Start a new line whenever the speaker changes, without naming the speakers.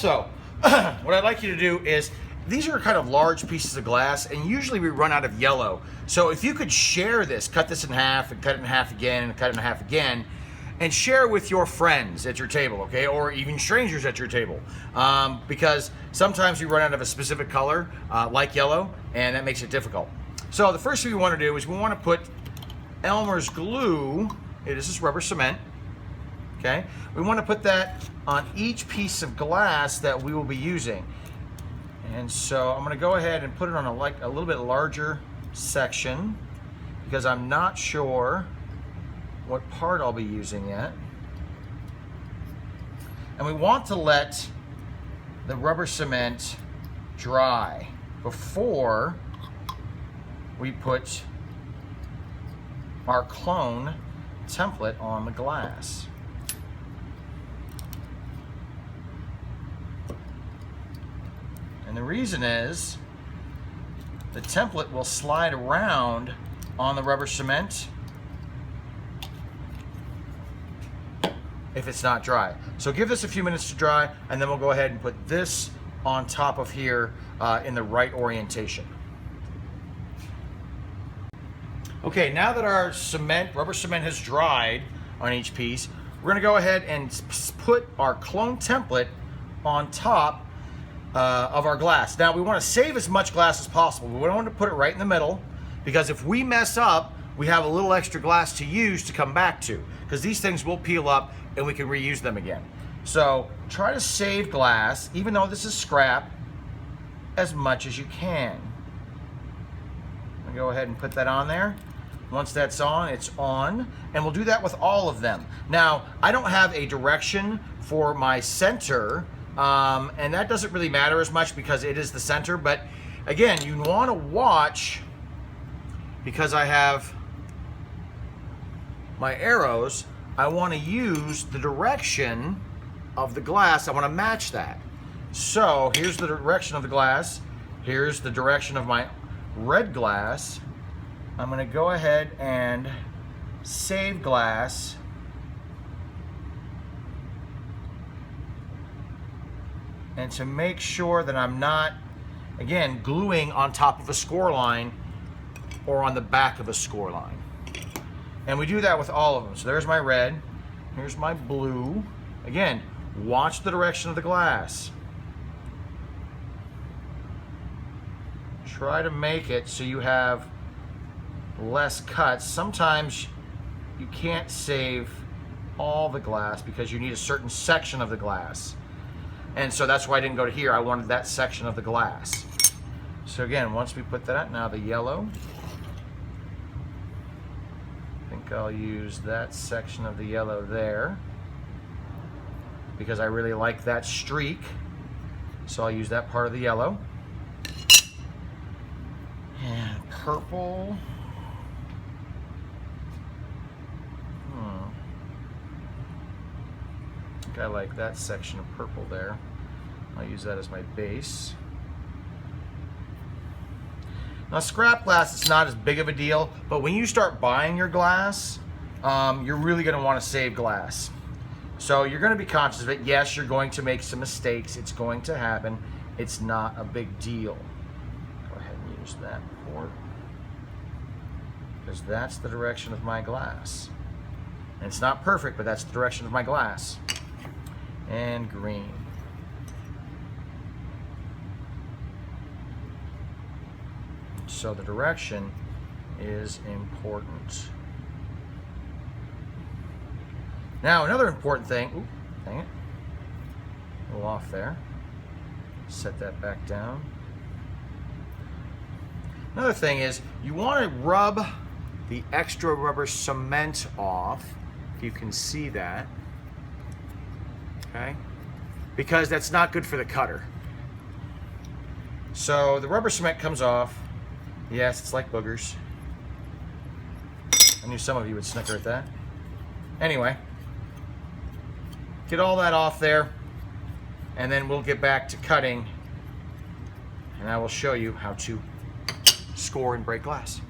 Also, what I'd like you to do is, these are kind of large pieces of glass, and usually we run out of yellow. So if you could share this, cut this in half and cut it in half again and cut it in half again, and share with your friends at your table, okay? Or even strangers at your table. Because sometimes we run out of a specific color, like yellow, and that makes it difficult. So the first thing we want to do is we want to put Elmer's glue, this is rubber cement, okay? We want to put that on each piece of glass that we will be using. And so I'm going to go ahead and put it on a little bit larger section because I'm not sure what part I'll be using yet. And we want to let the rubber cement dry before we put our clone template on the glass. And the reason is the template will slide around on the rubber cement if it's not dry. So give this a few minutes to dry, and then we'll go ahead and put this on top of here in the right orientation. Okay, now that our rubber cement has dried on each piece, we're gonna go ahead and put our clone template on top of our glass. Now we want to save as much glass as possible. We don't want to put it right in the middle, because if we mess up, we have a little extra glass to use to come back to, because these things will peel up and we can reuse them again. So try to save glass, even though this is scrap, as much as you can. I'll go ahead and put that on there. Once that's on, it's on, and we'll do that with all of them. Now, I don't have a direction for my center, and that doesn't really matter as much because it is the center, but again, you want to watch, because I have my arrows, I want to use the direction of the glass. I want to match that. So here's the direction of the glass. Here's the direction of my red glass. I'm going to go ahead and save glass. And to make sure that I'm not, again, gluing on top of a score line or on the back of a score line. And we do that with all of them. So there's my red, here's my blue. Again, watch the direction of the glass. Try to make it so you have less cuts. Sometimes you can't save all the glass because you need a certain section of the glass. And so that's why I didn't go to here. I wanted that section of the glass. So again, once we put that out, now the yellow. I think I'll use that section of the yellow there because I really like that streak. So I'll use that part of the yellow. And purple. I think I like that section of purple there. I'll use that as my base. Now scrap glass is not as big of a deal, but when you start buying your glass, you're really going to want to save glass. So you're going to be conscious of it. Yes, you're going to make some mistakes. It's going to happen. It's not a big deal. Go ahead and use that port, because that's the direction of my glass. And it's not perfect, but that's the direction of my glass. And green. So the direction is important. Now another important thing, ooh, dang it, a little off there. Set that back down. Another thing is you want to rub the extra rubber cement off, if you can see that, okay? Because that's not good for the cutter. So the rubber cement comes off. Yes, it's like boogers. I knew some of you would snicker at that. Anyway, get all that off there, and then we'll get back to cutting, and I will show you how to score and break glass.